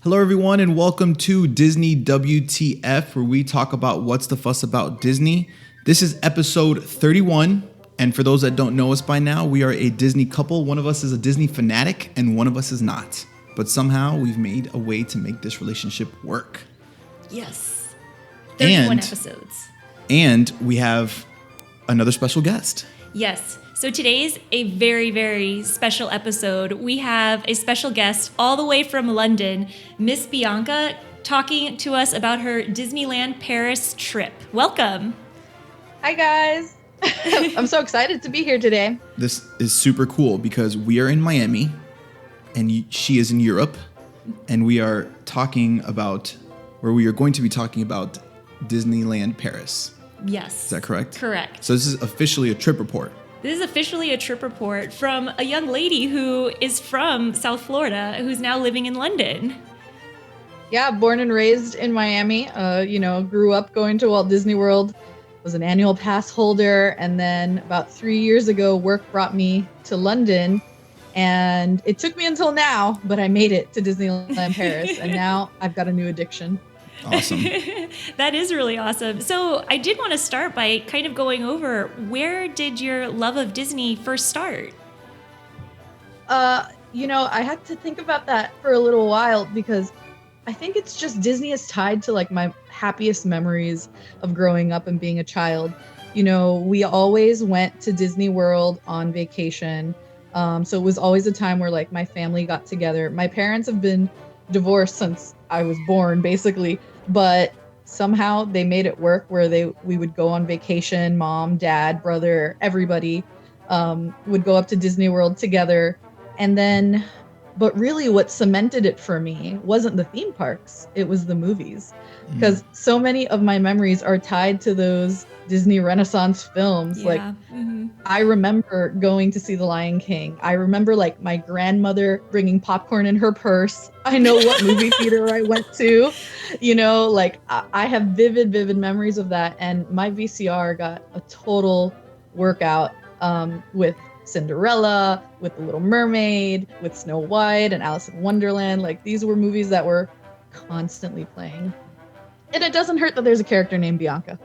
Hello, everyone, and welcome to Disney WTF, where we talk about what's the fuss about Disney. This is episode 31, and for those that don't know us by now, we are a Disney couple. One of us is a Disney fanatic, and one of us is not. But somehow we've made a way to make this relationship work. Yes. 31 episodes. And we have another special guest. Yes. So today's a very, very special episode. We have a special guest all the way from London, Miss Bianca, talking to us about her Disneyland Paris trip. Welcome. Hi, guys. I'm so excited to be here today. This is super cool because we are in Miami and she is in Europe, and we are talking about, or we are going to be talking about Disneyland Paris. Yes. Is that correct? Correct. So this is officially a trip report. This is officially a trip report from a young lady who is from South Florida, who's now living in London. Yeah, born and raised in Miami. Grew up going to Walt Disney World, was an annual pass holder, and then about 3 years ago, work brought me to London, and it took me until now, but I made it to Disneyland Paris, and now I've got a new addiction. Awesome. That is really awesome. So I did want to start by kind of going over, where did your love of Disney first start? I had to think about that for a little while because I think it's just Disney is tied to like my happiest memories of growing up and being a child. You know, we always went to Disney World on vacation. So it was always a time where like my family got together. My parents have been divorced since I was born, basically, but somehow they made it work where we would go on vacation. Mom, dad, brother, everybody would go up to Disney World together. And then, but really what cemented it for me wasn't the theme parks, it was the movies. Because so many of my memories are tied to those Disney Renaissance films. Yeah. Like, I remember going to see The Lion King. I remember like my grandmother bringing popcorn in her purse. I know what movie theater I went to. I have vivid memories of that. And my VCR got a total workout with Cinderella, with The Little Mermaid, with Snow White and Alice in Wonderland. Like, these were movies that were constantly playing. And it doesn't hurt that there's a character named Bianca.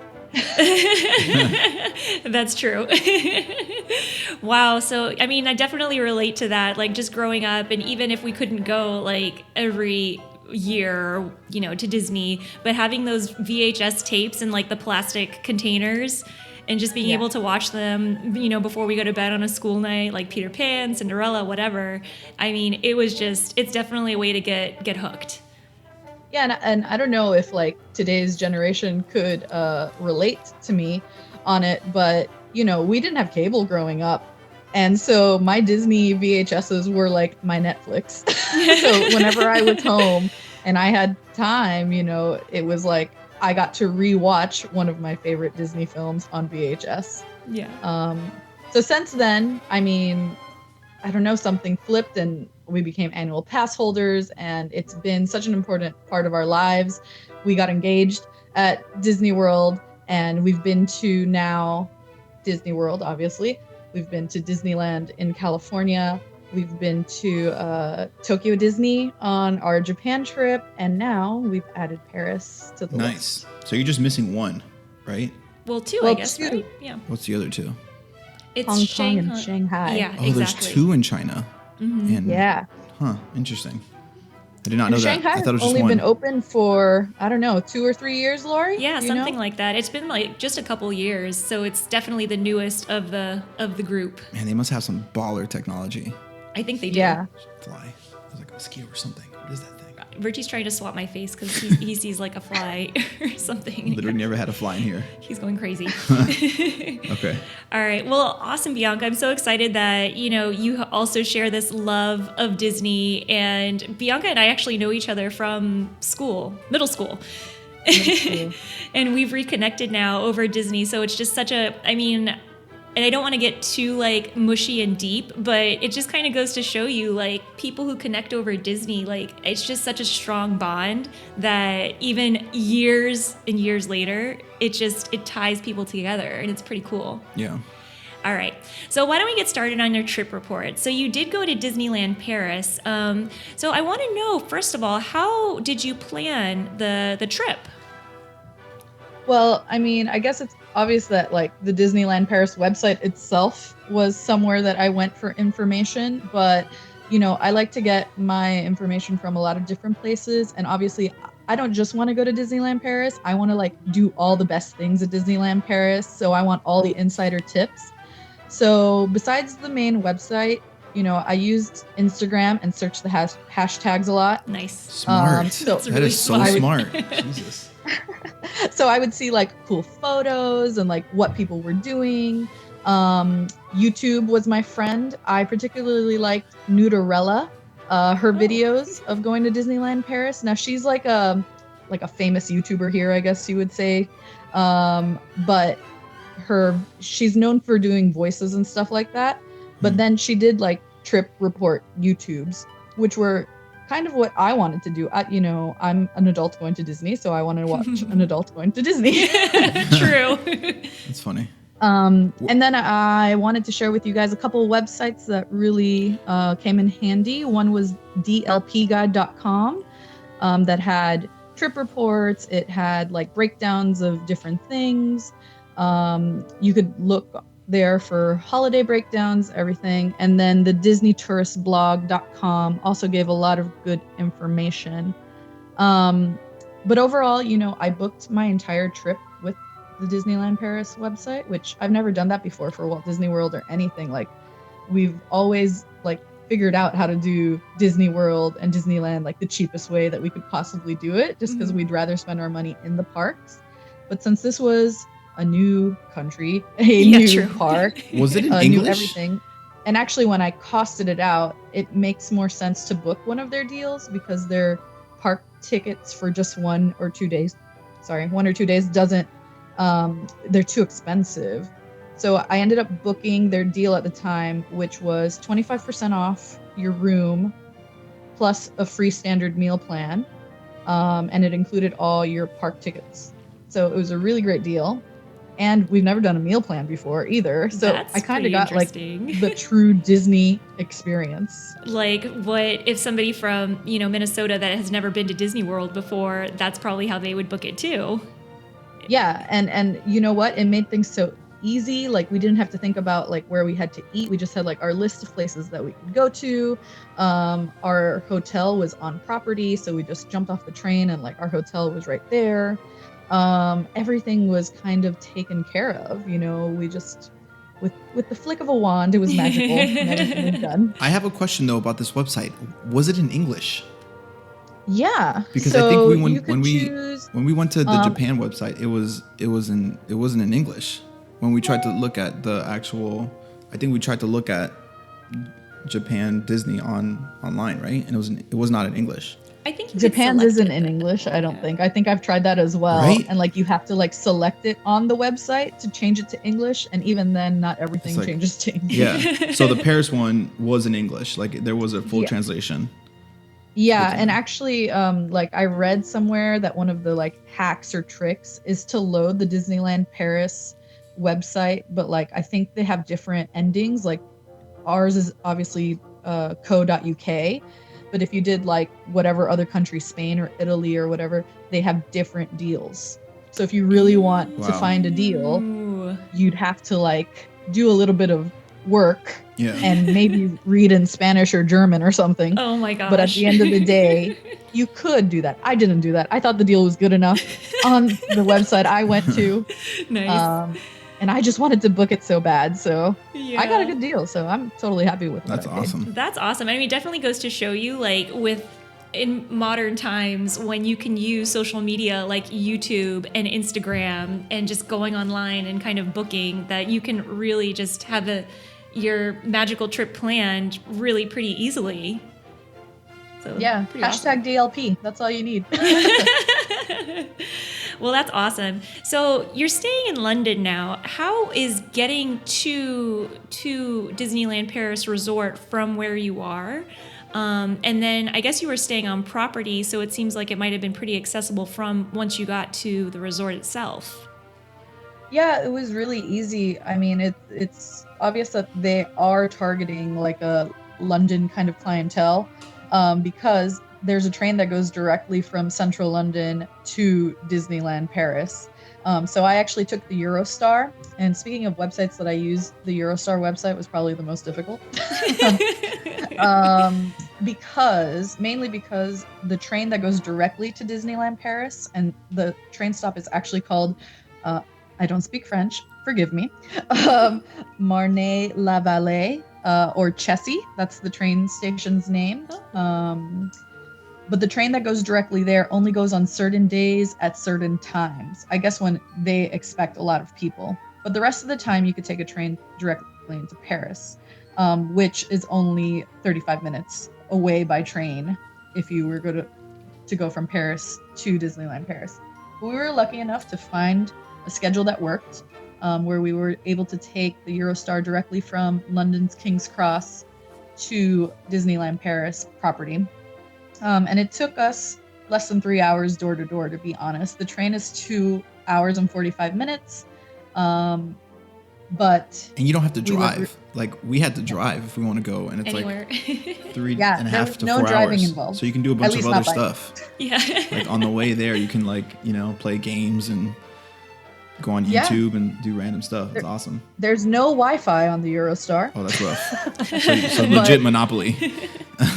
That's true. Wow. So, I mean, I definitely relate to that. Like, just growing up, and even if we couldn't go like every year, to Disney, but having those VHS tapes in like the plastic containers and just being able to watch them, before we go to bed on a school night, like Peter Pan, Cinderella, whatever. I mean, it's definitely a way to get hooked. Yeah, and I don't know if like today's generation could relate to me on it, but we didn't have cable growing up, and so my Disney VHSs were like my Netflix. So whenever I was home and I had time, it was like I got to rewatch one of my favorite Disney films on VHS. Yeah. So since then, I mean, I don't know, something flipped and we became annual pass holders, and it's been such an important part of our lives. We got engaged at Disney World, and we've been to now Disney World, obviously. We've been to Disneyland in California. We've been to Tokyo Disney on our Japan trip, and now we've added Paris to the list. Nice. So you're just missing one, right? Well, two, I guess, two. right? Yeah. What's the other two? It's Hong Kong and Shanghai. Yeah, Oh, exactly. there's two in China. Mm-hmm. And, Yeah. Huh, interesting. I did not know that. Shanghai I thought it was just only one. been open for, I don't know, 2 or 3 years, Lori? Yeah, Do you something know? like that. It's been like just a couple years, so it's definitely the newest of the group. Man, they must have some baller technology. I think they do. Yeah. Fly. It's like a mosquito or something. What is that thing? Richie's trying to swap my face because he sees like a fly or something. Literally never had a fly in here. He's going crazy. Okay. All right. Well, awesome, Bianca. I'm so excited that, you also share this love of Disney. And Bianca and I actually know each other from middle school. And we've reconnected now over Disney. So it's just and I don't want to get too like mushy and deep, but it just kind of goes to show you like people who connect over Disney, like it's just such a strong bond that even years and years later, it ties people together, and it's pretty cool. Yeah. All right. So why don't we get started on your trip report? So you did go to Disneyland Paris. So I want to know, first of all, how did you plan the trip? Well, I mean, I guess it's obvious that like the Disneyland Paris website itself was somewhere that I went for information, but I like to get my information from a lot of different places, and obviously I don't just want to go to Disneyland Paris. I want to like do all the best things at Disneyland Paris, so I want all the insider tips. So, besides the main website, I used Instagram and searched the hashtags a lot. Nice. Smart. So That is so smart. Jesus. So I would see like cool photos and like what people were doing. YouTube was my friend. I particularly liked Nutarella, her videos of going to Disneyland Paris. Now she's like a famous YouTuber here, I guess you would say. But she's known for doing voices and stuff like that. But then she did like trip report YouTubes, which were kind of what I wanted to do. I'm an adult going to Disney, so I wanted to watch an adult going to Disney. True. That's funny. And then I wanted to share with you guys a couple of websites that really came in handy. One was dlpguide.com that had trip reports. It had like breakdowns of different things. You could look there for holiday breakdowns, everything. And then the disneytouristblog.com also gave a lot of good information. But overall, I booked my entire trip with the Disneyland Paris website, which I've never done that before for Walt Disney World or anything. Like, we've always like figured out how to do Disney World and Disneyland like the cheapest way that we could possibly do it, just because we'd rather spend our money in the parks. But since this was a new country, new park, was it in English? New everything. And actually, when I costed it out, it makes more sense to book one of their deals, because their park tickets for just 1 or 2 days doesn't, they're too expensive. So I ended up booking their deal at the time, which was 25% off your room plus a free standard meal plan. And it included all your park tickets. So it was a really great deal. And we've never done a meal plan before either. So That's I kind of got like interesting. the true Disney experience. Like, what if somebody from, Minnesota that has never been to Disney World before, that's probably how they would book it too. Yeah, and you know what? It made things so easy. Like, we didn't have to think about like where we had to eat. We just had like our list of places that we could go to. Our hotel was on property, so we just jumped off the train and like our hotel was right there. Everything was kind of taken care of. We just with the flick of a wand, it was magical and everything was done. I have a question though about this website. Was it in English? Yeah, because so I think when we went to the Japan website, it wasn't in English. When we tried to look at the actual, I think we tried to look at Japan Disney online, right? And it was not in English. I think Japan's isn't in English. I don't think. I think I've tried that as well. Right? And like you have to like select it on the website to change it to English, and even then, not everything changes to English. Yeah. So the Paris one was in English. Like there was a full translation. Yeah, and actually, like I read somewhere that one of the like hacks or tricks is to load the Disneyland Paris website, but like I think they have different endings. Like ours is obviously co.uk, but if you did like whatever other country, Spain or Italy or whatever, they have different deals. So if you really want to find a deal, you'd have to like do a little bit of work. Yeah. And maybe read in Spanish or German or something. Oh my gosh. But at the end of the day, you could do that. I didn't do that. I thought the deal was good enough on the website I went to. Nice. And I just wanted to book it so bad. So yeah. I got a good deal. So I'm totally happy with it. That's awesome. That's awesome. I mean, it definitely goes to show you, like, in modern times when you can use social media like YouTube and Instagram and just going online and kind of booking, that you can really just have your magical trip planned really pretty easily. So yeah, hashtag awesome. DLP. That's all you need. Well, that's awesome. So you're staying in London now. How is getting to Disneyland Paris Resort from where you are? And then I guess you were staying on property, so it seems like it might have been pretty accessible from once you got to the resort itself. Yeah, it was really easy. I mean, it's obvious that they are targeting like a London kind of clientele, because there's a train that goes directly from central London to Disneyland Paris. So I actually took the Eurostar, and speaking of websites that I used, the Eurostar website was probably the most difficult. Mainly because the train that goes directly to Disneyland Paris, and the train stop is actually called, I don't speak French, forgive me, Marne-la-Vallée, or Chessy, that's the train station's name. But the train that goes directly there only goes on certain days at certain times, I guess when they expect a lot of people. But the rest of the time, you could take a train directly into Paris, which is only 35 minutes away by train if you were to go from Paris to Disneyland Paris. But we were lucky enough to find a schedule that worked, where we were able to take the Eurostar directly from London's King's Cross to Disneyland Paris property. And it took us less than 3 hours door to door, to be honest. The train is 2 hours and 45 minutes. But and you don't have to drive. Like we had to drive if we want to go, and it's anywhere. like 3.5 to 4 no driving hours. involved. So you can do a bunch of other stuff. Yeah. Like on the way there, you can like play games and go on YouTube and do random stuff. It's awesome. There's no Wi-Fi on the Eurostar. Oh, that's rough. so legit Monopoly.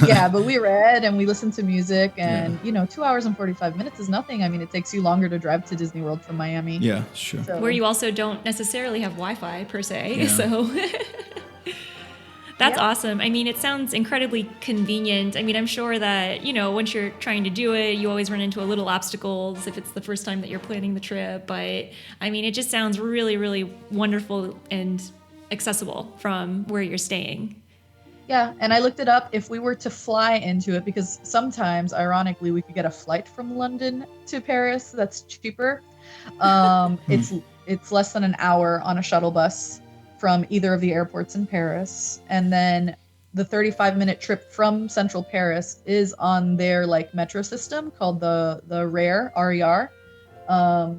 Yeah, but we read and we listened to music, and 2 hours and 45 minutes is nothing. I mean, it takes you longer to drive to Disney World from Miami. Yeah, sure. So. Where you also don't necessarily have Wi-Fi per se. Yeah. So that's awesome. I mean, it sounds incredibly convenient. I mean, I'm sure that, once you're trying to do it, you always run into a little obstacles if it's the first time that you're planning the trip. But I mean, it just sounds really, really wonderful and accessible from where you're staying. Yeah, and I looked it up. If we were to fly into it, because sometimes, ironically, we could get a flight from London to Paris that's cheaper. It's less than an hour on a shuttle bus from either of the airports in Paris, and then the 35-minute trip from central Paris is on their metro system called the RER.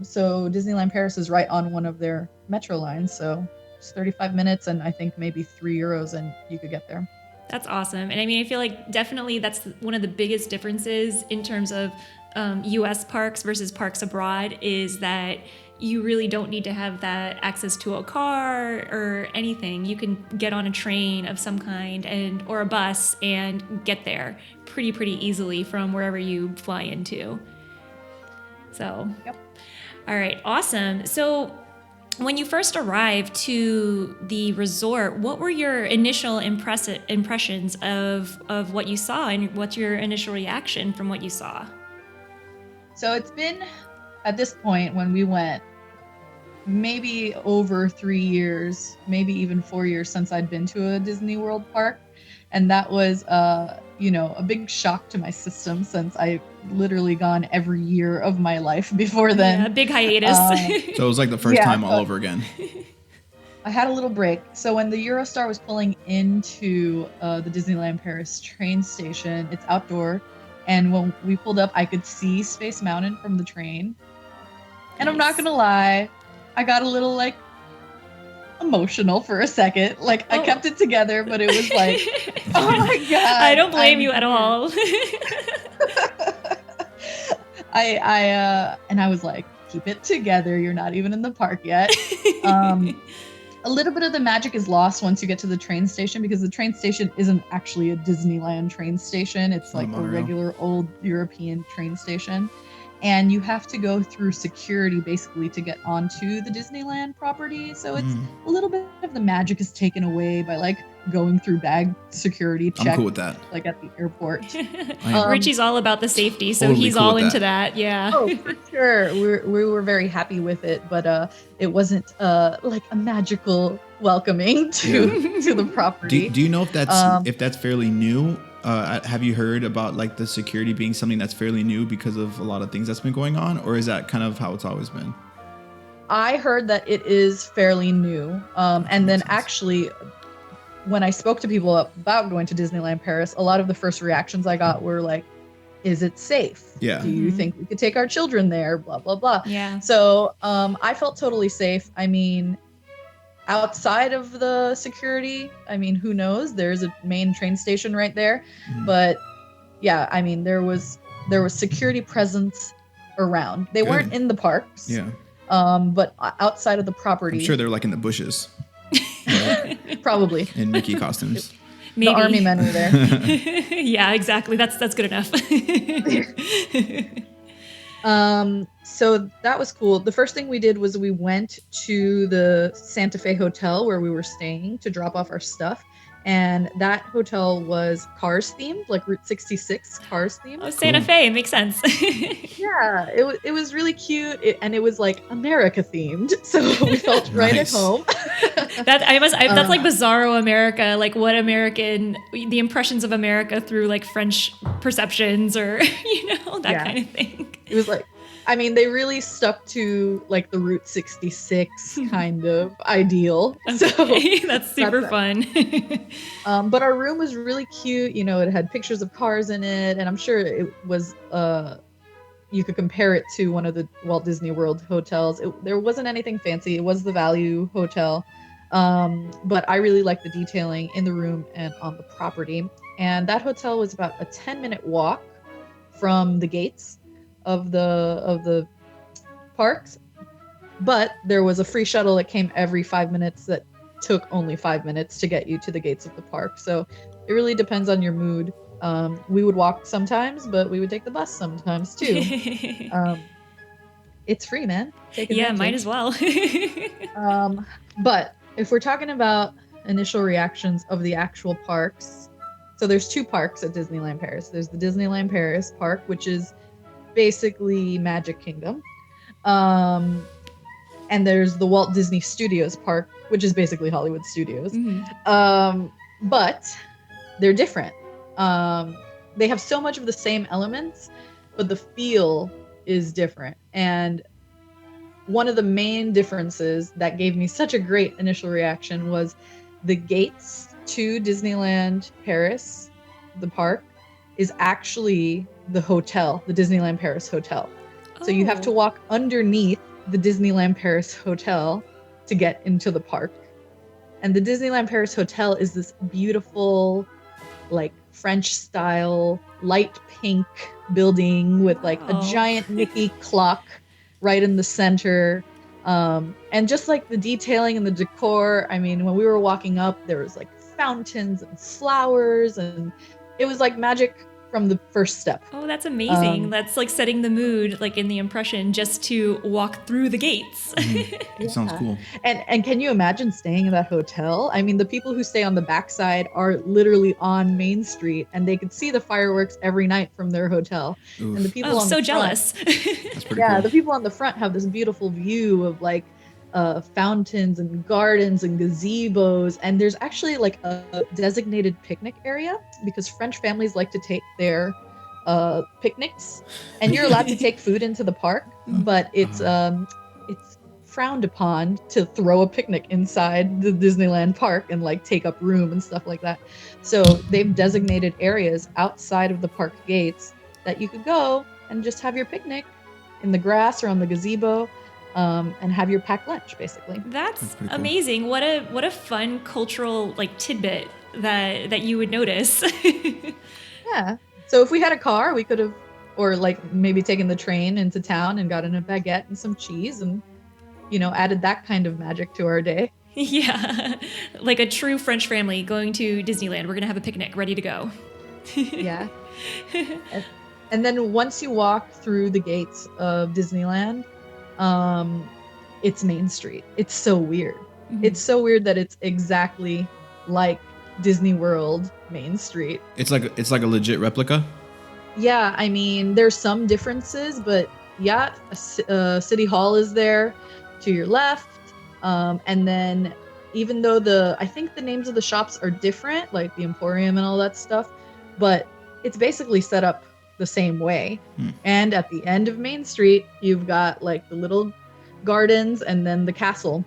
So Disneyland Paris is right on one of their metro lines. So it's 35 minutes, and I think maybe €3, and you could get there. That's awesome. And I mean, I feel like definitely that's one of the biggest differences in terms of U.S. parks versus parks abroad, is that you really don't need to have that access to a car or anything. You can get on a train of some kind or a bus and get there pretty easily from wherever you fly into. So, Yep. All right, awesome. So when you first arrived to the resort, what were your initial impressions of what you saw, and what's your initial reaction from what you saw? So it's been, at this point when we went, maybe over 3 years, maybe even 4 years since I'd been to a Disney World park. And that was, a big shock to my system, since I literally gone every year of my life before then. Yeah, big hiatus. So it was like the first time all over again. I had a little break. So when the Eurostar was pulling into the Disneyland Paris train station, it's outdoor. And when we pulled up, I could see Space Mountain from the train. And I'm not going to lie, I got a little emotional for a second. I kept it together, but it was oh my God. I don't blame you at all. I was like, keep it together. You're not even in the park yet. A little bit of the magic is lost once you get to the train station, because the train station isn't actually a Disneyland train station. It's like a regular old European train station. And you have to go through security basically to get onto the Disneyland property. So it's a little bit of the magic is taken away by going through bag security check. I'm cool with that. At the airport. Richie's all about the safety, so totally he's cool all with into that. Yeah. Oh, for sure. We were very happy with it, but it wasn't a magical welcoming to the property. Do you know if that's fairly new? Have you heard about the security being something that's fairly new because of a lot of things that's been going on, or is that kind of how it's always been? I heard that it is fairly new. And then actually, when I spoke to people about going to Disneyland Paris, a lot of the first reactions I got were is it safe? Yeah. Do you think we could take our children there? Blah, blah, blah. Yeah. So I felt totally safe. I mean, outside of the security, I mean, who knows? There's a main train station right there. But yeah, I mean, there was security presence around. They weren't in the parks. Yeah. But outside of the property. I'm sure they're like in the bushes. Probably. In Mickey costumes. Maybe. The army men were there. Yeah, exactly. That's good enough. So that was cool. The first thing we did was we went to the Santa Fe Hotel where we were staying to drop off our stuff. And that hotel was Cars themed, like Route 66 Cars themed. Oh, Santa Fe, makes sense. Yeah, it was really cute, and it was like America themed, so we felt right at home. That's like Bizarro America, like the impressions of America through like French perceptions, or that kind of thing. It was like, I mean, they really stuck to like the Route 66 kind of ideal. Okay, So that's super fun. But our room was really cute. It had pictures of cars in it, and I'm sure it was. You could compare it to one of the Walt Disney World hotels. There wasn't anything fancy. It was the value hotel, but I really liked the detailing in the room and on the property. And that hotel was about a 10-minute walk from the gates of the parks, but there was a free shuttle that came every 5 minutes that took only 5 minutes to get you to the gates of the park. So it really depends on your mood. We would walk sometimes, but we would take the bus sometimes too. It's free, man. Take advantage. Yeah, might as well. But if we're talking about initial reactions of the actual parks, so there's 2 parks at Disneyland Paris. There's the Disneyland Paris park, which is basically Magic Kingdom. And there's the Walt Disney Studios park, which is basically Hollywood Studios. But they're different. They have so much of the same elements, but the feel is different. And one of the main differences that gave me such a great initial reaction was the gates to Disneyland Paris, the park, is actually the hotel, the Disneyland Paris Hotel. So you have to walk underneath the Disneyland Paris Hotel to get into the park. And the Disneyland Paris Hotel is this beautiful, like French style, light pink building with like a giant Mickey clock right in the center. And just like the detailing and the decor, I mean, when we were walking up, there was like fountains and flowers, and it was like magic from the first step. Oh, that's amazing. That's like setting the mood, like in the impression, just to walk through the gates. It sounds cool. And can you imagine staying in that hotel? I mean, the people who stay on the backside are literally on Main Street, and they could see the fireworks every night from their hotel. Oof. And the people on so the jealous. That's pretty cool. cool. The people on the front have this beautiful view of like fountains and gardens and gazebos, and there's actually like a designated picnic area because French families like to take their picnics, and you're allowed to take food into the park, but it's frowned upon to throw a picnic inside the Disneyland park and like take up room and stuff like that. So they've designated areas outside of the park gates that you could go and just have your picnic in the grass or on the gazebo. And have your packed lunch, basically. That's pretty cool. amazing. What a fun cultural like tidbit that you would notice. Yeah. So if we had a car, we could have, or like maybe taken the train into town and gotten a baguette and some cheese, and added that kind of magic to our day. Yeah, like a true French family going to Disneyland. We're gonna have a picnic ready to go. Yeah. And then once you walk through the gates of Disneyland, it's Main Street. It's so weird. Mm-hmm. It's so weird that it's exactly like Disney World Main Street. It's like a legit replica. Yeah, I mean, there's some differences, but yeah, City Hall is there to your left. And then even though I think the names of the shops are different, like the Emporium and all that stuff, but it's basically set up the same way. And at the end of Main Street, you've got like the little gardens and then the castle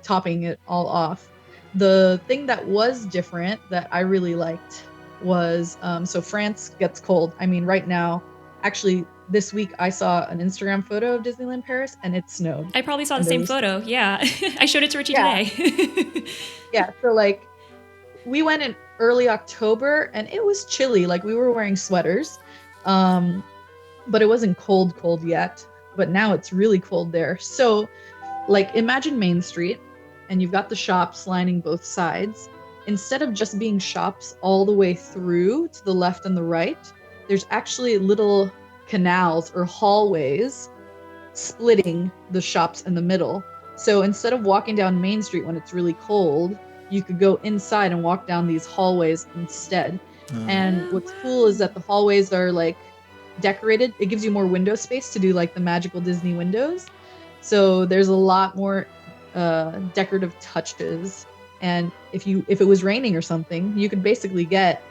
topping it all off. The thing that was different that I really liked was so France gets cold. I mean, right now, actually, this week I saw an Instagram photo of Disneyland Paris, and it snowed. I probably saw the And there same was- photo. Yeah. I showed it to Richie Yeah. today. Yeah, so like we went in early October, and it was chilly. Like we were wearing sweaters, but it wasn't cold yet. But now it's really cold there. So, like, imagine Main Street, and you've got the shops lining both sides. Instead of just being shops all the way through to the left and the right, there's actually little canals or hallways splitting the shops in the middle. So instead of walking down Main Street when it's really cold, you could go inside and walk down these hallways instead. And what's cool is that the hallways are like decorated. It gives you more window space to do like the magical Disney windows. So there's a lot more decorative touches. And if it was raining or something, you could basically get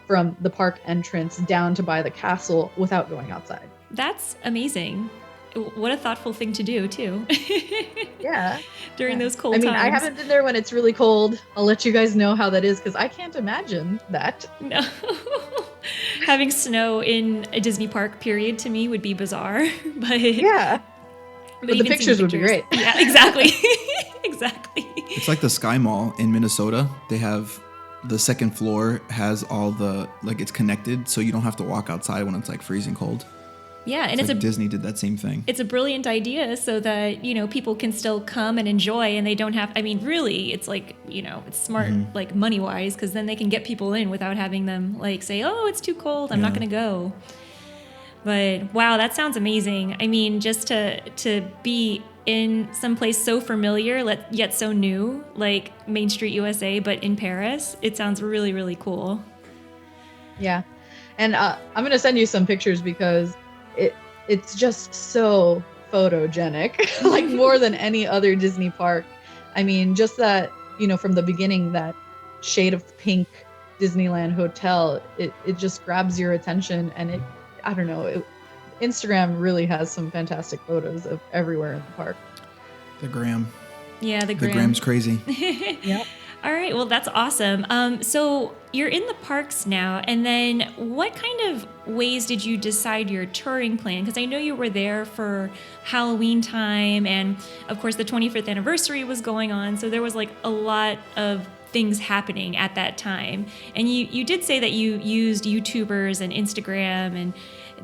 from the park entrance down to by the castle without going outside. That's amazing. What a thoughtful thing to do, too. Yeah. During those cold I mean, times. I haven't been there when it's really cold. I'll let you guys know how that is because I can't imagine that. No. Having snow in a Disney park, period, to me would be bizarre. But Yeah. But the even seeing pictures would be great. Yeah, exactly. Exactly. It's like the Sky Mall in Minnesota. They have the second floor has all the, like, it's connected, so you don't have to walk outside when it's like freezing cold. Yeah, and It's like Disney did that same thing. it's a brilliant idea so that, people can still come and enjoy and they don't have, I mean, really, it's like, it's smart, like money wise, because then they can get people in without having them like say, oh, it's too cold, I'm not Yeah. going to go. But wow, that sounds amazing. I mean, just to be in some place so familiar, yet so new, like Main Street USA, but in Paris, it sounds really, really cool. Yeah. And I'm going to send you some pictures because it's just so photogenic, like more than any other Disney park. I mean, just that, from the beginning, that shade of pink Disneyland hotel, it just grabs your attention. And I don't know, Instagram really has some fantastic photos of everywhere in the park. The gram. Yeah, the The gram. gram's crazy. Yep. All right, well, that's awesome. So you're in the parks now, and then what kind of ways did you decide your touring plan? Because I know you were there for Halloween time, and of course the 25th anniversary was going on, so there was like a lot of things happening at that time. And you did say that you used YouTubers and Instagram and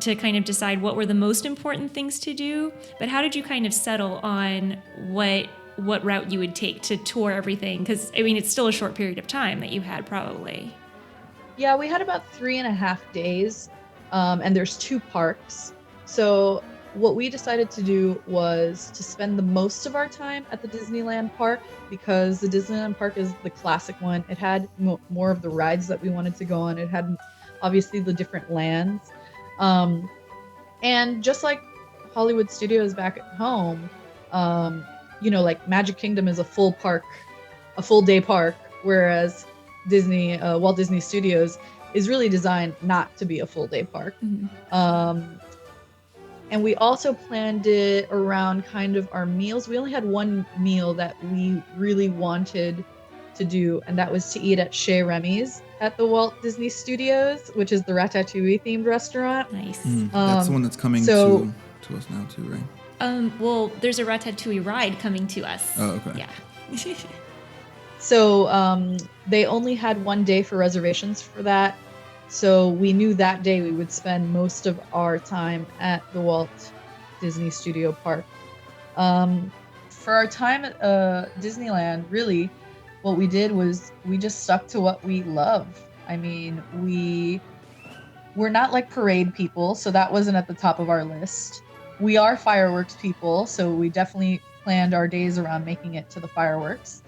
to kind of decide what were the most important things to do, but how did you kind of settle on what route you would take to tour everything? Because, I mean, it's still a short period of time that you had probably. Yeah, we had about 3.5 days, and there's 2 parks. So what we decided to do was to spend the most of our time at the Disneyland park because the Disneyland park is the classic one. It had more of the rides that we wanted to go on. It had obviously the different lands. And just like Hollywood Studios back at home, like Magic Kingdom is a full day park, whereas Walt Disney Studios is really designed not to be a full day park. Mm-hmm. And we also planned it around kind of our meals. We only had one meal that we really wanted to do, and that was to eat at Chez Remy's at the Walt Disney Studios, which is the Ratatouille themed restaurant. Nice. That's the one that's coming so- to us now too, right? Well, there's a Ratatouille ride coming to us. Oh, okay. Yeah. So they only had one day for reservations for that. So we knew that day we would spend most of our time at the Walt Disney Studio Park. For our time at Disneyland, really, what we did was we just stuck to what we love. I mean, we're not like parade people, so that wasn't at the top of our list. We are fireworks people, so we definitely planned our days around making it to the fireworks.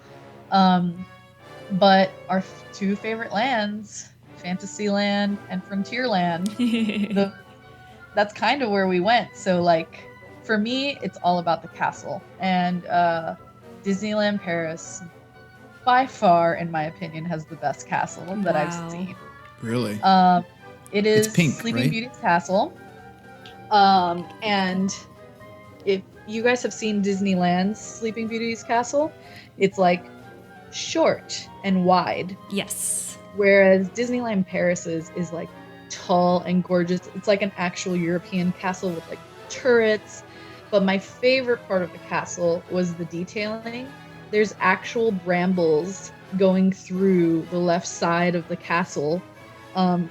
But our 2 favorite lands, Fantasyland and Frontierland, that's kind of where we went. So like for me, it's all about the castle, and Disneyland Paris by far, in my opinion, has the best castle that Wow. I've seen. Really? It is It's pink, Sleeping right? Beauty's castle. And if you guys have seen Disneyland's Sleeping Beauty's castle, it's like short and wide. Yes. Whereas Disneyland Paris is like tall and gorgeous. It's like an actual European castle with like turrets. But my favorite part of the castle was the detailing. There's actual brambles going through the left side of the castle.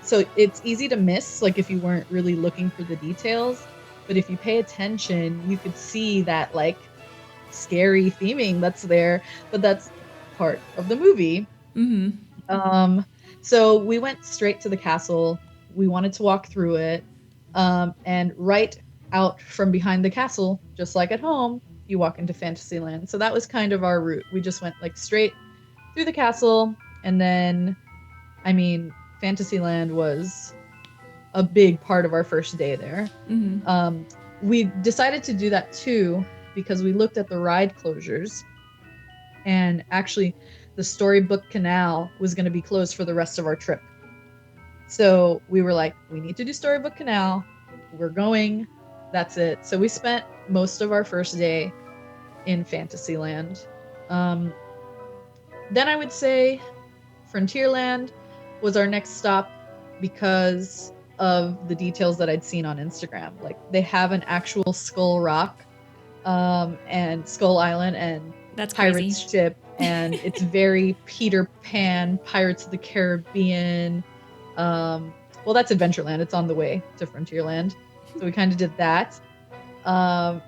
So it's easy to miss, like if you weren't really looking for the details. But if you pay attention, you could see that like scary theming that's there. But that's part of the movie. So we went straight to the castle. We wanted to walk through it. And right out from behind the castle, just like at home, you walk into Fantasyland. So that was kind of our route. We just went like straight through the castle. And then, I mean, Fantasyland was a big part of our first day there. We decided to do that too because we looked at the ride closures. And actually, the Storybook Canal was going to be closed for the rest of our trip. So we were like, we need to do Storybook Canal. We're going. That's it. So we spent most of our first day in Fantasyland. Then I would say Frontierland was our next stop because of the details that I'd seen on Instagram. Like they have an actual Skull Rock and Skull Island and that's Pirate's crazy. Ship. And it's very Peter Pan, Pirates of the Caribbean. Well, that's Adventureland. It's on the way to Frontierland. So we kind of did that. But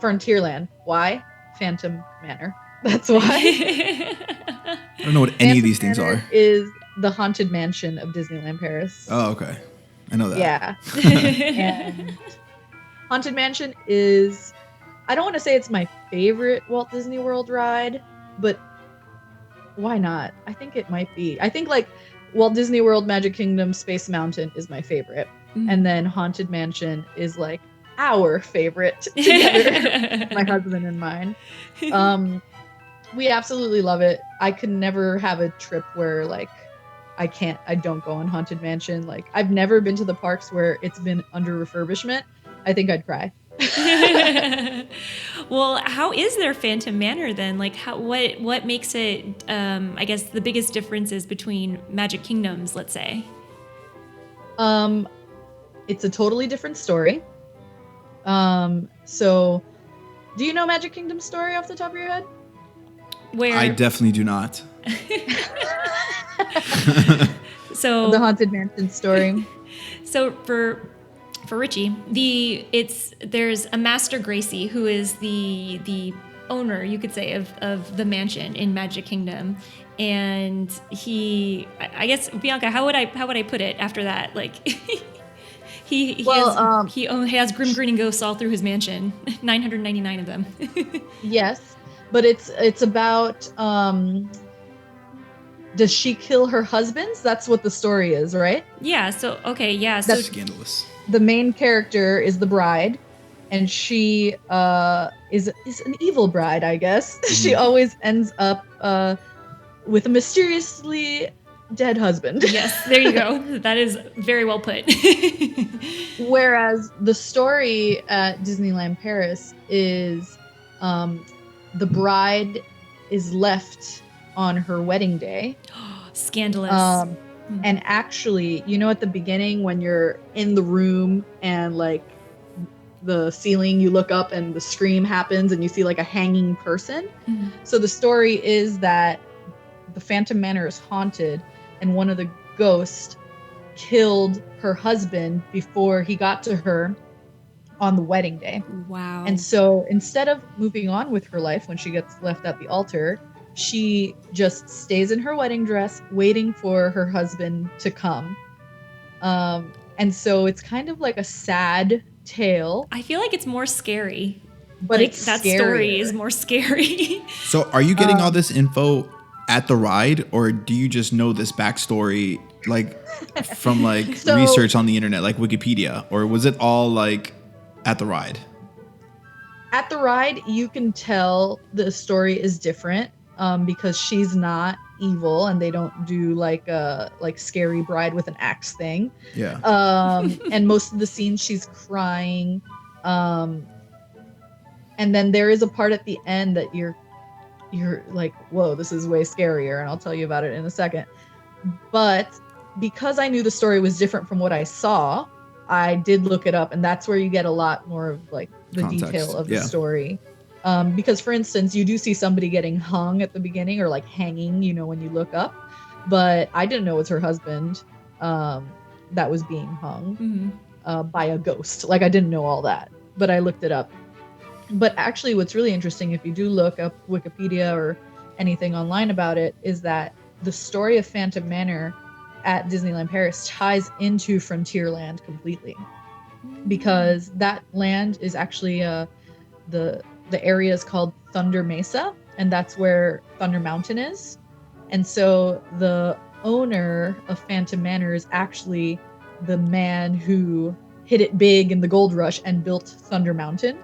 Frontierland, why? Phantom Manor. That's why. I don't know what any of these things are. Is the haunted mansion of Disneyland Paris. Oh, okay. I know that. Yeah. And Haunted Mansion is, I don't want to say it's my favorite Walt Disney World ride, but why not? I think it might be. I think like Walt Disney World, Magic Kingdom, Space Mountain is my favorite. And then Haunted Mansion is like our favorite together, my husband and mine. We absolutely love it. I could never have a trip where like I don't go on Haunted Mansion. Like I've never been to the parks where it's been under refurbishment. I think I'd cry. Well, how is their Phantom Manor then? Like what makes it I guess the biggest differences between Magic Kingdoms, let's say? It's a totally different story. So do you know Magic Kingdom's story off the top of your head? Where I definitely do not. So The Haunted Mansion story. So for Richie, there's a Master Gracie who is the owner, you could say, of the mansion in Magic Kingdom, and I guess Bianca, how would I put it after that? Like he has Grim Grinning Ghosts all through his mansion, 999 of them. Yes, but it's about does she kill her husbands? That's what the story is, right? Yeah. So okay. Yeah. That's scandalous. The main character is the bride, and she is an evil bride, I guess. She always ends up with a mysteriously dead husband. Yes, there you go. That is very well put. Whereas the story at Disneyland Paris is the bride is left on her wedding day. Scandalous. And actually, you know, at the beginning when you're in the room and like the ceiling, you look up and the scream happens and you see like a hanging person. So the story is that the Phantom Manor is haunted and one of the ghosts killed her husband before he got to her on the wedding day. Wow. And so instead of moving on with her life when she gets left at the altar, she just stays in her wedding dress waiting for her husband to come. And so it's kind of like a sad tale. I feel like it's more scary. But like, it's that scarier. story is more scary. So are you getting all this info at the ride, or do you just know this backstory like from like research on the internet, like Wikipedia, or was it all like at the ride? At the ride, you can tell the story is different because she's not evil and they don't do like a scary bride with an axe thing. Yeah. And most of the scenes she's crying. And then there is a part at the end that you're like, whoa, this is way scarier, and I'll tell you about it in a second. But because I knew the story was different from what I saw, I did look it up, and that's where you get a lot more of like the Context, detail of the yeah. story. Because for instance, you do see somebody getting hung at the beginning, or like hanging, when you look up, but I didn't know it was her husband that was being hung by a ghost. Like I didn't know all that, but I looked it up. But actually, what's really interesting, if you do look up Wikipedia or anything online about it, is that the story of Phantom Manor at Disneyland Paris ties into Frontierland completely, because that land is actually the area is called Thunder Mesa, and that's where Thunder Mountain is. And so the owner of Phantom Manor is actually the man who hit it big in the gold rush and built Thunder Mountain.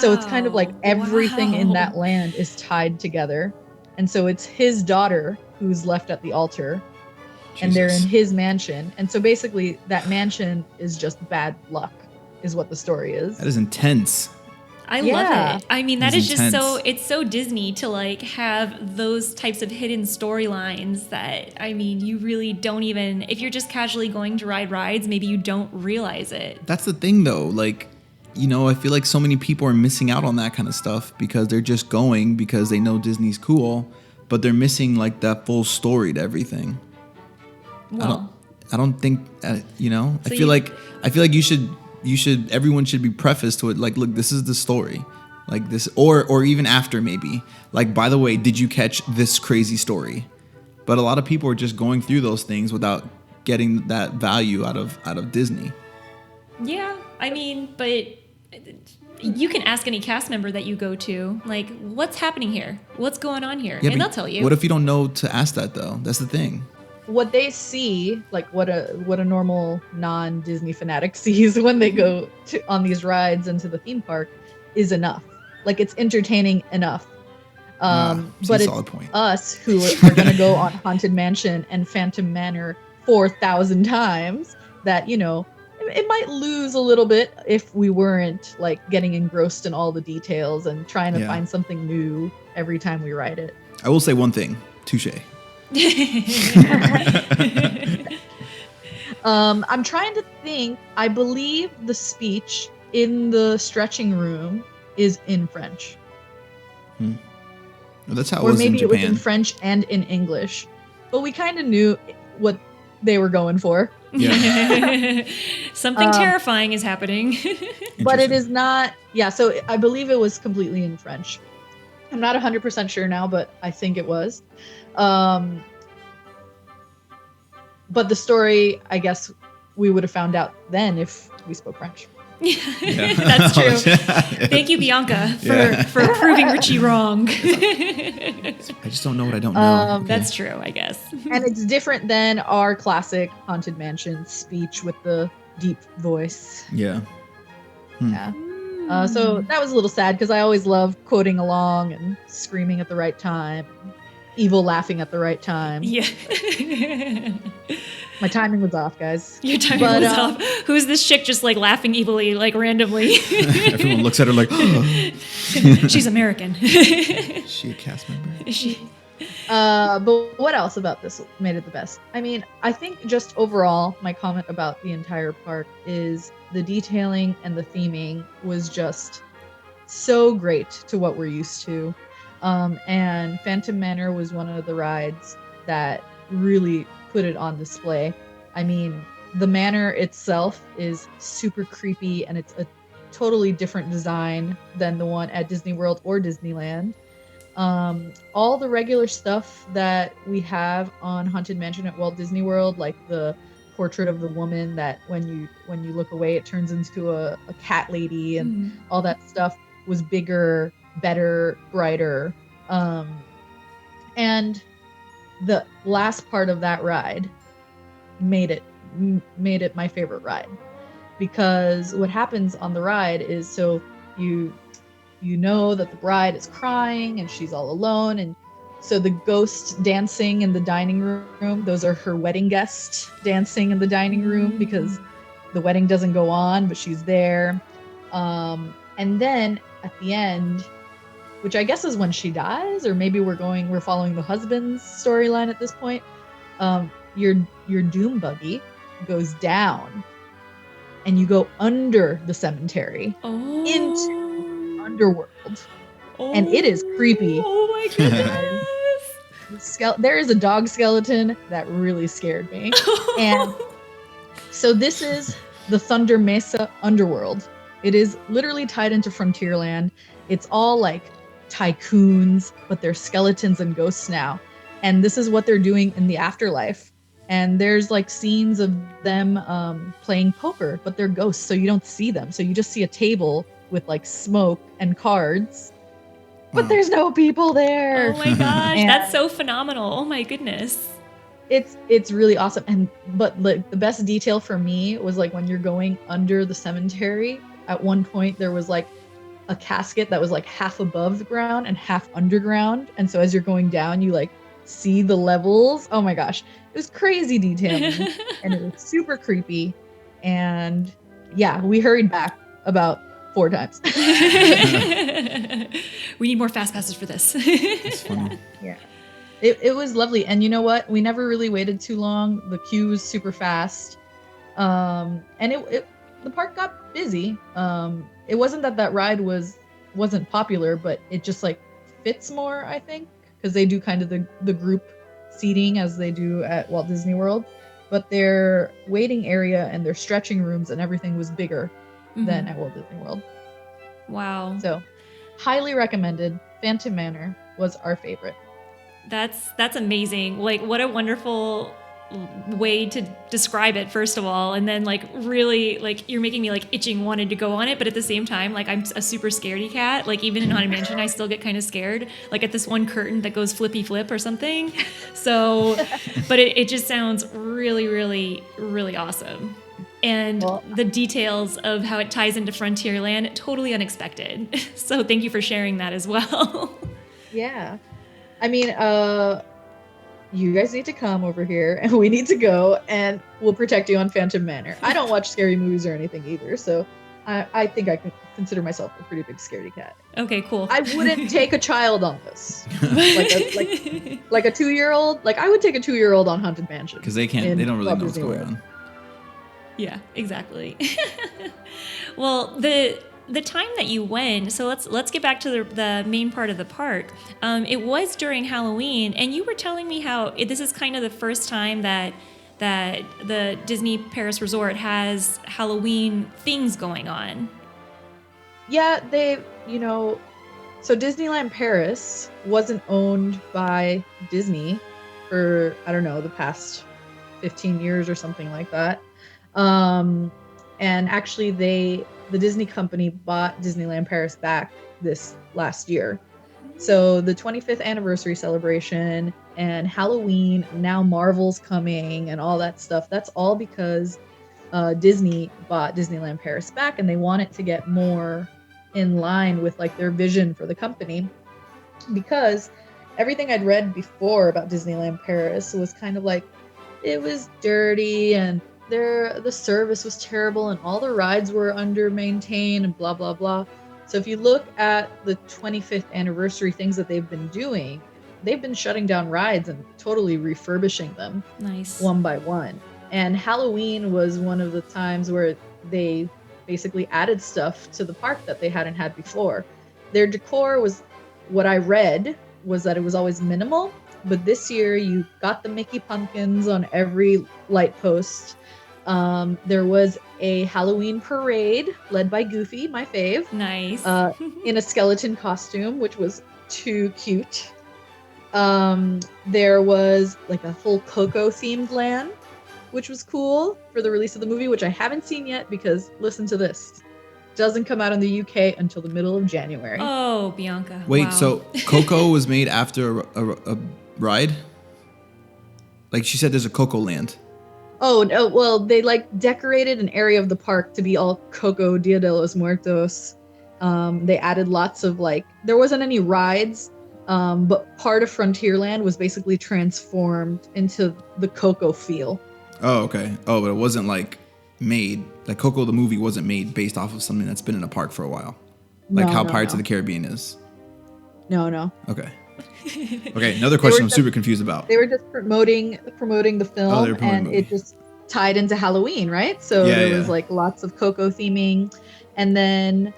So it's kind of like everything in that land is tied together. And so it's his daughter who's left at the altar, and they're in his mansion. And so basically that mansion is just bad luck, is what the story is. That is intense. I love it. I mean, that is just intense. it's so Disney to like have those types of hidden storylines that, I mean, you really don't even, if you're just casually going to ride rides, maybe you don't realize it. That's the thing though. Like, I feel like so many people are missing out on that kind of stuff because they're just going because they know Disney's cool, but they're missing like that full story to everything. Well, I don't think, I So feel like everyone should be prefaced to it. Like, look, this is the story, like this, or even after maybe, like, by the way, did you catch this crazy story? But a lot of people are just going through those things without getting that value out of Disney. Yeah, I mean, but you can ask any cast member that you go to, like, what's happening here? What's going on here? Yeah, and they'll tell you. What if you don't know to ask that though? That's the thing. What they see, like what a normal non-Disney fanatic sees when they go on these rides into the theme park, is enough. Like, it's entertaining enough. But it's us who are going to go on Haunted Mansion and Phantom Manor 4,000 times that, it might lose a little bit if we weren't like getting engrossed in all the details and trying to find something new every time we ride it. I will say one thing. Touche. I'm trying to think. I believe the speech in the stretching room is in French. Well, that's how it or was maybe in Japan. It was in French and in English, but we kind of knew what they were going for. Yeah. Something terrifying is happening. But it is not. Yeah, so I believe it was completely in French. I'm not 100% sure now, but I think it was. But the story, I guess we would have found out then if we spoke French. Yeah. That's true. Thank you, Bianca, for proving Richie wrong. I just don't know what I don't know. That's true, I guess. And it's different than our classic Haunted Mansion speech with the deep voice. Yeah. Yeah. So that was a little sad because I always loved quoting along and screaming at the right time, evil laughing at the right time. Yeah. My timing was off, guys. Your timing was off. Who's this chick just like laughing evilly, like randomly? Everyone looks at her like, oh. She's American. Is she a cast member? Is she? But what else about this made it the best? I mean, I think just overall, my comment about the entire park is the detailing and the theming was just so great to what we're used to. And Phantom Manor was one of the rides that really put it on display. I mean, the manor itself is super creepy, and it's a totally different design than the one at Disney World or Disneyland. All the regular stuff that we have on Haunted Mansion at Walt Disney World, like the portrait of the woman that when you look away it turns into a cat lady, and all that stuff was bigger, better, brighter. And the last part of that ride made it my favorite ride, because what happens on the ride is, so you know that the bride is crying and she's all alone, and so the ghosts dancing in the dining room, those are her wedding guests dancing in the dining room because the wedding doesn't go on, but she's there. And then at the end, which I guess is when she dies, or maybe we're following the husband's storyline at this point. Your doom buggy goes down, and you go under the cemetery into underworld, and it is creepy. Oh my goodness! There is a dog skeleton that really scared me, and so this is the Thunder Mesa underworld. It is literally tied into Frontierland. It's all like tycoons, but they're skeletons and ghosts now. And this is what they're doing in the afterlife. And there's like scenes of them playing poker, but they're ghosts, so you don't see them. So you just see a table with like smoke and cards, but there's no people there. Oh my gosh, that's so phenomenal. Oh my goodness. It's really awesome. But like the best detail for me was like when you're going under the cemetery, at one point there was like a casket that was like half above the ground and half underground. And so as you're going down, you like see the levels. Oh my gosh. It was crazy detailing and it was super creepy. And yeah, we hurried back about 4 times. We need more fast passes for this. It's funny. Yeah. It was lovely. And you know what? We never really waited too long. The queue was super fast. And the park got busy. It wasn't that ride wasn't popular, but it just like fits more, I think, because they do kind of the group seating as they do at Walt Disney World. But their waiting area and their stretching rooms and everything was bigger than at Walt Disney World. Wow. So highly recommended. Phantom Manor was our favorite. That's amazing. Like, what a wonderful way to describe it, first of all, and then like really like you're making me like itching wanted to go on it, but at the same time like I'm a super scaredy cat. Like even in Haunted Mansion I still get kind of scared, like at this one curtain that goes flippy flip or something. So but it just sounds really really really awesome. And the details of how it ties into Frontierland, totally unexpected. So thank you for sharing that as well. Yeah. I mean, you guys need to come over here and we need to go and we'll protect you on Phantom Manor. I don't watch scary movies or anything either, so I think I can consider myself a pretty big scaredy cat. Okay, cool. I wouldn't take a child on this. Like a 2-year-old. Like I would take a 2-year-old on Haunted Mansion. Because they don't really know what's going on. Yeah, exactly. Well, the time that you went, so let's get back to the main part of the park. It was during Halloween, and you were telling me how this is kind of the first time that the Disney Paris Resort has Halloween things going on. Yeah, so Disneyland Paris wasn't owned by Disney for, I don't know, the past 15 years or something like that. And actually the Disney company bought Disneyland Paris back this last year. So the 25th anniversary celebration and Halloween, now Marvel's coming and all that stuff, that's all because Disney bought Disneyland Paris back and they want it to get more in line with like their vision for the company. Because everything I'd read before about Disneyland Paris was kind of like, it was dirty and the service was terrible and all the rides were under maintained and blah blah blah. So if you look at the 25th anniversary things that they've been doing, they've been shutting down rides and totally refurbishing them. Nice. One by one. And Halloween was one of the times where they basically added stuff to the park that they hadn't had before. Their decor was, what I read was that it was always minimal, but this year you got the Mickey pumpkins on every light post. There was a Halloween parade led by Goofy, my fave. Nice. In a skeleton costume, which was too cute. There was like a whole Coco themed land, which was cool for the release of the movie, which I haven't seen yet because listen to this. Doesn't come out in the UK until the middle of January. Oh, Bianca. Wait, wow. So Coco was made after a ride? Like she said, there's a Coco Land. Oh, no, well, they like decorated an area of the park to be all Coco Dia de los Muertos. They added lots of there wasn't any rides, but part of Frontierland was basically transformed into the Coco feel. Oh, okay. Oh, but it wasn't made, like Coco the movie wasn't made based off of something that's been in a park for a while. Like how Pirates of the Caribbean is. No. Okay. Okay, another question I'm super confused about. They were just promoting the film, they were promoting and the movie. it just tied into Halloween, right? So Yeah, there yeah. was like lots of Coco theming, and then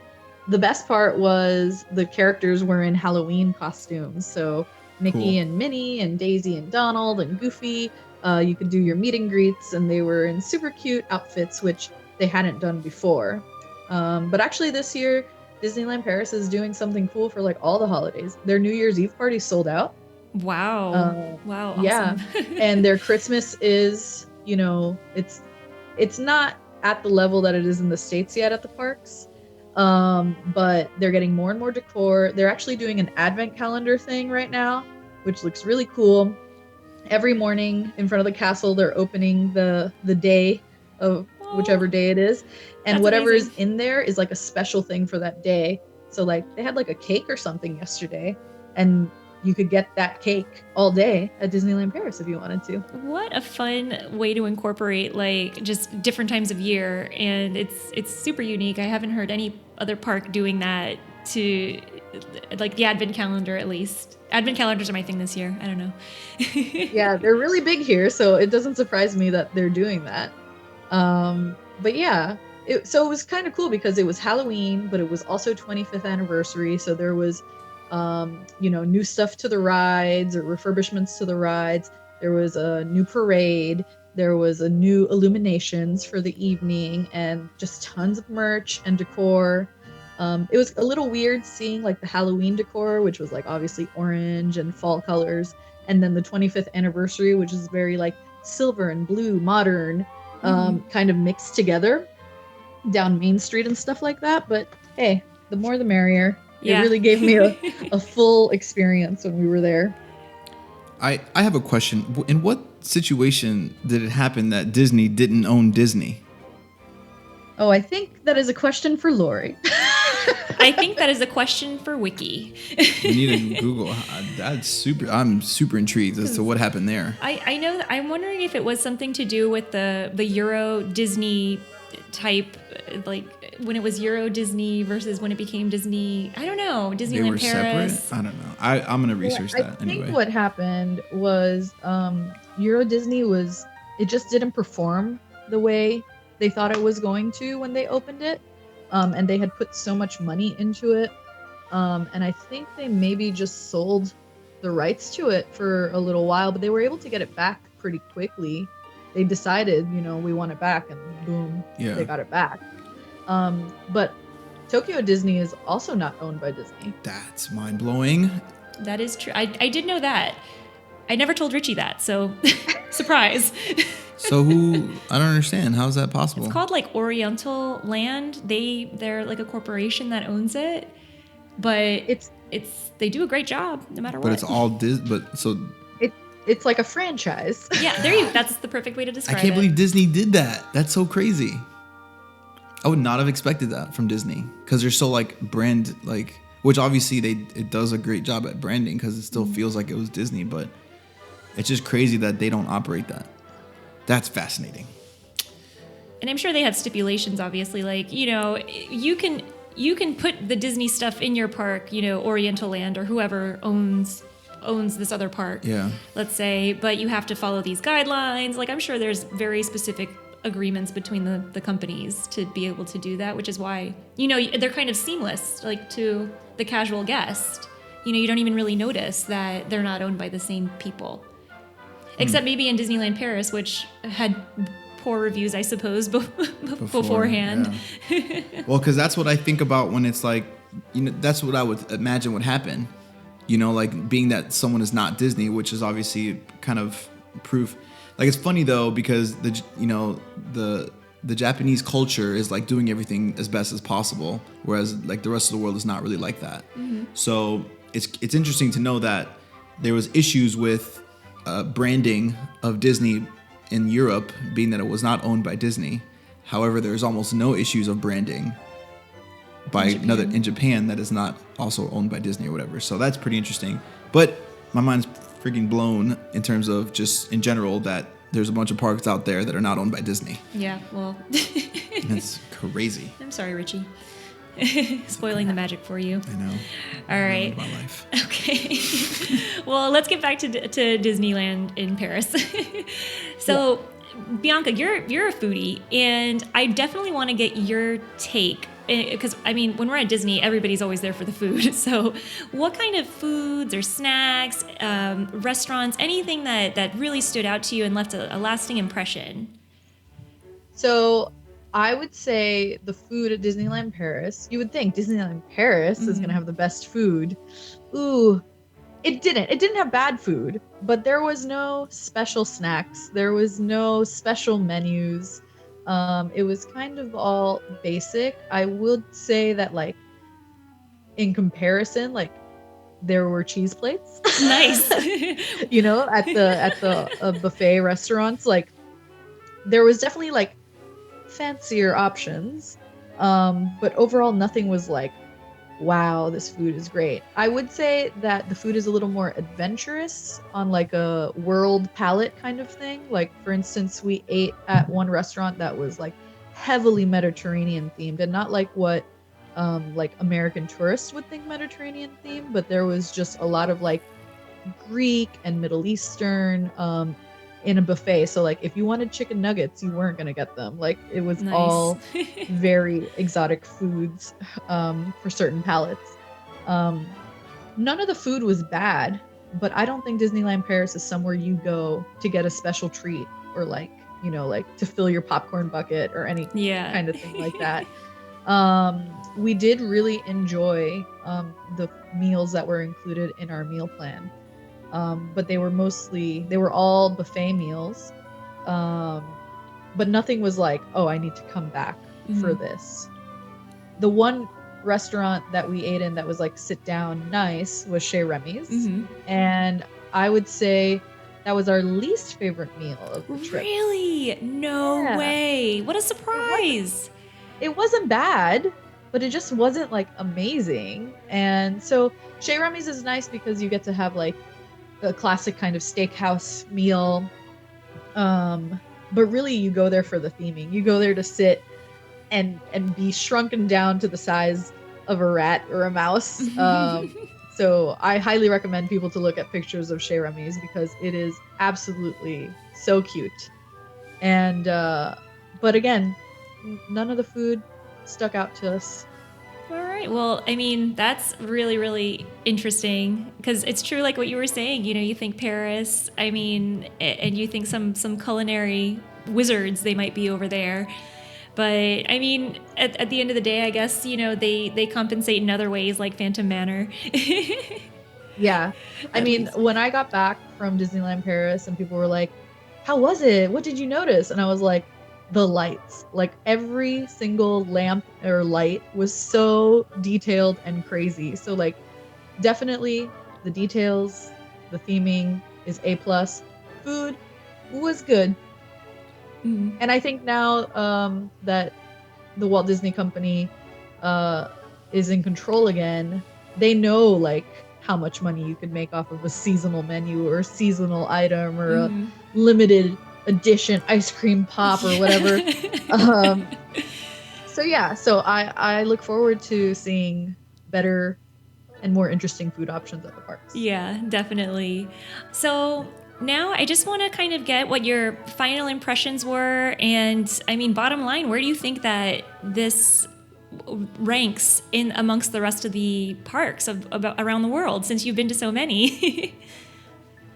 the best part was the characters were in Halloween costumes. So Mickey Cool. and Minnie and Daisy and Donald and Goofy. You could do your meet and greets, and they were in super cute outfits, which they hadn't done before. But actually, this year, Disneyland Paris is doing something cool for like all the holidays. Their New Year's Eve party sold out. Wow. Wow. Yeah. Awesome. And their Christmas is, it's not at the level that it is in the States yet at the parks. But they're getting more and more decor. They're actually doing an advent calendar thing right now, which looks really cool. Every morning in front of the castle, they're opening the day of whichever day it is. And That's whatever amazing. is in there is like a special thing for that day. So like they had like a cake or something yesterday, and you could get that cake all day at Disneyland Paris if you wanted to. What a fun way to incorporate like just different times of year, and it's super unique. I haven't heard any other park doing that to like the advent calendar at least. Advent calendars are my thing this year. I don't know. Yeah, they're really big here, so it doesn't surprise me that they're doing that. But yeah, so it was kind of cool because it was Halloween, but it was also 25th anniversary, so there was new stuff to the rides or refurbishments to the rides. There was a new parade. There was a new illuminations for the evening, and just tons of merch and decor. It was a little weird seeing like the Halloween decor, which was like obviously orange and fall colors, and then the 25th anniversary, which is very like silver and blue, modern, kind of mixed together down Main Street and stuff like that. But hey, the more the merrier. Yeah. It really gave me a full experience when we were there. I have a question. In what situation did it happen that Disney didn't own Disney? Oh, I think that is a question for Lori. I think that is a question for Wiki. We need to Google. I'm super intrigued as to what happened there. I know. I'm wondering if it was something to do with the Euro Disney type, like when it was Euro Disney versus when it became Disney. I don't know. Disneyland They were Paris. separate? I don't know. I'm going to research that I anyway. think what happened was Euro Disney it just didn't perform the way they thought it was going to when they opened it. And they had put so much money into it. And I think they maybe just sold the rights to it for a little while, but they were able to get it back pretty quickly. They decided, we want it back, and boom, they got it back. But Tokyo Disney is also not owned by Disney. That's mind-blowing. That is true. I did know that. I never told Richie that, so surprise. So I don't understand. How is that possible? It's called like Oriental Land. They're like a corporation that owns it, but they do a great job no matter what. But it's all It's like a franchise. Yeah, that's the perfect way to describe it. I can't believe Disney did that. That's so crazy. I would not have expected that from Disney because they're so like brand like, which obviously it does a great job at branding because it still feels like it was Disney, but it's just crazy that they don't operate that. That's fascinating. And I'm sure they have stipulations, obviously, like, you can put the Disney stuff in your park, Oriental Land or whoever owns this other park, let's say, but you have to follow these guidelines. Like, I'm sure there's very specific agreements between the companies to be able to do that, which is why, they're kind of seamless, like, to the casual guest. You don't even really notice that they're not owned by the same people. Except maybe in Disneyland Paris, which had poor reviews, I suppose, beforehand. Yeah. Well, because that's what I think about when it's like, that's what I would imagine would happen. Like being that someone is not Disney, which is obviously kind of proof. Like, it's funny though, because the Japanese culture is like doing everything as best as possible, whereas like the rest of the world is not really like that. Mm-hmm. So it's interesting to know that there was issues with branding of Disney in Europe, being that it was not owned by Disney. However, there's almost no issues of branding in Japan that is not also owned by Disney or whatever. So that's pretty interesting. But my mind's freaking blown in terms of just in general that there's a bunch of parks out there that are not owned by Disney. Yeah, well. That's crazy. I'm sorry, Richie. Spoiling the magic for you. I know. All right. My life. Okay. Well, let's get back to Disneyland in Paris. So, Bianca, you're a foodie, and I definitely want to get your take, because I mean, when we're at Disney, everybody's always there for the food. So, what kind of foods or snacks, restaurants, anything that really stood out to you and left a lasting impression? So I would say the food at Disneyland Paris. You would think Disneyland Paris is going to have the best food. Ooh, it didn't. It didn't have bad food, but there was no special snacks. There was no special menus. It was kind of all basic. I would say that, like, in comparison, like, there were cheese plates. Nice. You know, at the buffet restaurants, like, there was definitely like fancier options, but overall nothing was like, wow, this food is great. I would say that the food is a little more adventurous on like a world palette kind of thing. Like, for instance, we ate at one restaurant that was like heavily Mediterranean themed, and not like what like American tourists would think Mediterranean themed, but there was just a lot of like Greek and Middle Eastern in a buffet. So like if you wanted chicken nuggets, you weren't gonna get them. Like, it was Nice. all very exotic foods for certain palates. None of the food was bad, but I don't think Disneyland Paris is somewhere you go to get a special treat, or like, you know, like to fill your popcorn bucket or any kind of thing like that. We did really enjoy the meals that were included in our meal plan. But they were all buffet meals. But nothing was like, oh, I need to come back for this. The one restaurant that we ate in that was like sit down nice was Chez Remy's. And I would say that was our least favorite meal of the trip. Really? No way. What a surprise. It wasn't bad, but it just wasn't like amazing. And so Chez Remy's is nice because you get to have like a classic kind of steakhouse meal. But really you go there for the theming. You go there to sit and be shrunken down to the size of a rat or a mouse. So I highly recommend people to look at pictures of Chez Remy's because it is absolutely so cute. And but again, none of the food stuck out to us. All right. Well, I mean, that's really, really interesting because it's true, like what you were saying. You know, you think Paris, I mean, and you think some culinary wizards they might be over there. But I mean, at the end of the day, I guess, you know, they compensate in other ways, like Phantom Manor. Yeah. I mean, when I got back from Disneyland Paris and people were like, how was it? What did you notice? And I was like, the lights. Like, every single lamp or light was so detailed and crazy. So like, definitely the details, the theming is A+. Food was good. And I think now that the Walt Disney Company is in control again, they know like how much money you could make off of a seasonal menu or a seasonal item or a limited edition ice cream pop or whatever. So I look forward to seeing better and more interesting food options at the parks. Yeah, definitely. So now I just want to kind of get what your final impressions were. And I mean, bottom line, where do you think that this ranks in amongst the rest of the parks around the world, since you've been to so many?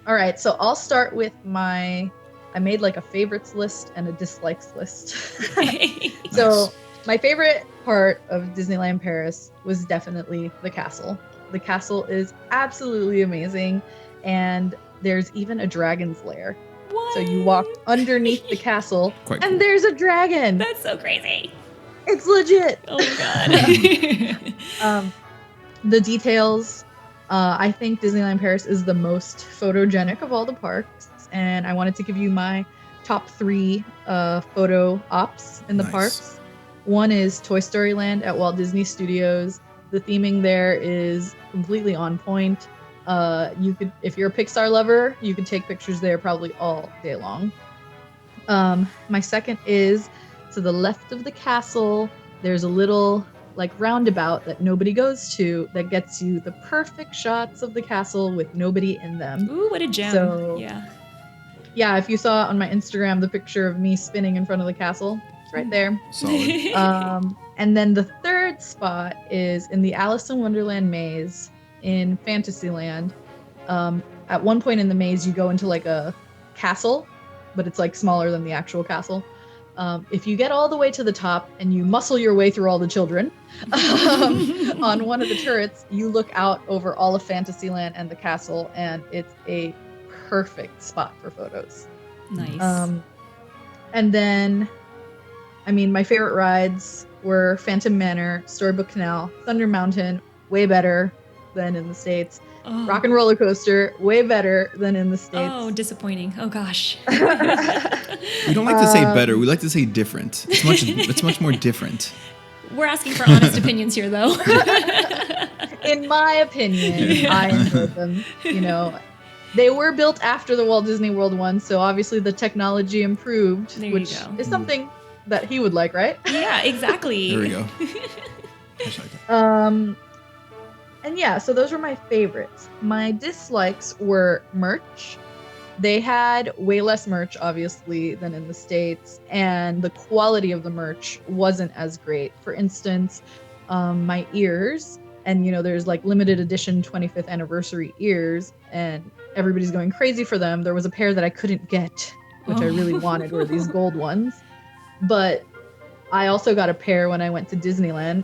All right, so I'll start with I made like a favorites list and a dislikes list. So my favorite part of Disneyland Paris was definitely the castle. The castle is absolutely amazing, and there's even a dragon's lair. What? So you walk underneath the castle, Quite and cool. there's a dragon. That's so crazy. It's legit. Oh my god. The details. I think Disneyland Paris is the most photogenic of all the parks, and I wanted to give you my top 3 photo ops in the parks. One is Toy Story Land at Walt Disney Studios. The theming there is completely on point. You could, if you're a Pixar lover, you could take pictures there probably all day long. My second is to the left of the castle. There's a little like roundabout that nobody goes to that gets you the perfect shots of the castle with nobody in them. Ooh, what a gem. So, yeah. Yeah, if you saw on my Instagram the picture of me spinning in front of the castle, it's right there. Solid. And then the third spot is in the Alice in Wonderland maze in Fantasyland. At one point in the maze, you go into like a castle, but it's like smaller than the actual castle. If you get all the way to the top and you muscle your way through all the children, on one of the turrets, you look out over all of Fantasyland and the castle, and it's a perfect spot for photos. Nice. And then, I mean, my favorite rides were Phantom Manor, Storybook Canal, Thunder Mountain, way better than in the States. Oh. Rock and Roller Coaster, way better than in the States. Oh, disappointing. Oh gosh. We don't like to say better. We like to say different. It's much more different. We're asking for honest opinions here, though. In my opinion, I enjoyed them. You know, they were built after the Walt Disney World one, so obviously the technology improved, There which you go. is something that he would like, right? Yeah, exactly. There we go. Hashtag that. And yeah, so those were my favorites. My dislikes were merch. They had way less merch, obviously, than in the States, and the quality of the merch wasn't as great. For instance, my ears, and you know, there's like limited edition 25th anniversary ears, and everybody's going crazy for them. There was a pair that I couldn't get, which I really wanted, were these gold ones. But I also got a pair when I went to Disneyland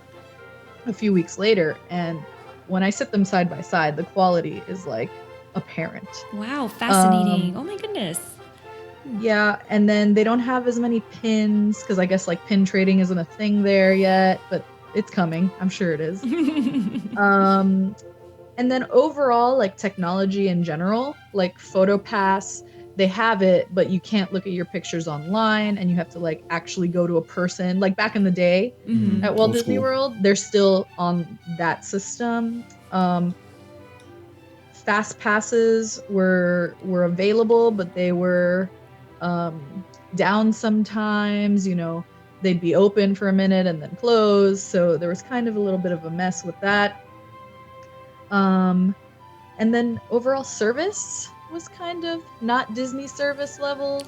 a few weeks later, and when I sit them side by side, the quality is like apparent. Wow, fascinating. Oh my goodness. Yeah, and then they don't have as many pins because I guess like pin trading isn't a thing there yet, but it's coming. I'm sure it is. And then overall, like technology in general, like PhotoPass, they have it, but you can't look at your pictures online, and you have to like actually go to a person. Like back in the day at Walt Old Disney school. World, they're still on that system. Fast passes were available, but they were down sometimes. You know, they'd be open for a minute and then close, so there was kind of a little bit of a mess with that. And then overall service was kind of not Disney service levels.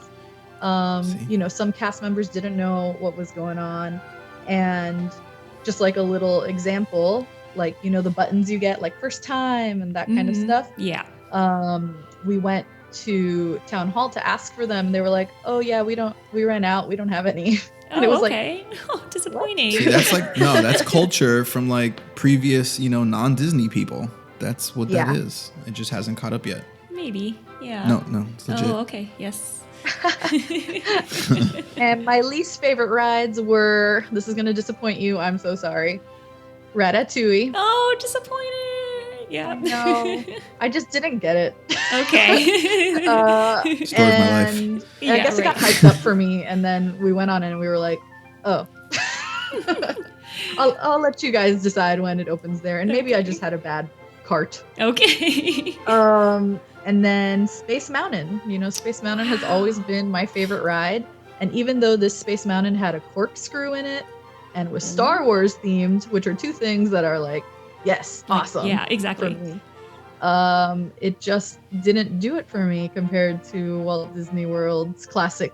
You know, some cast members didn't know what was going on. And just like a little example, like, you know, the buttons you get like first time and that kind of stuff. Yeah. We went to town hall to ask for them. They were like, oh yeah, we ran out. We don't have any. And Oh, it was okay. Oh, disappointing. See, that's like that's culture from like previous, non-Disney people. That's what that is. It just hasn't caught up yet. Maybe. Yeah. No, it's legit. Oh, okay. Yes. And my least favorite rides were, this is going to disappoint you, I'm so sorry, Ratatouille. Oh, disappointed. Yeah. No, I just didn't get it. Okay. Story of my life. And Yeah, I guess it got right. hyped up for me, and then we went on it and we were like, oh. I'll let you guys decide when it opens there, and maybe I just had a bad cart. Okay. And then Space Mountain. You know, Space Mountain has always been my favorite ride. And even though this Space Mountain had a corkscrew in it and was Star Wars themed, which are two things that are like, yes, awesome. Yeah, For exactly. me. It just didn't do it for me compared to Walt Disney World's classic,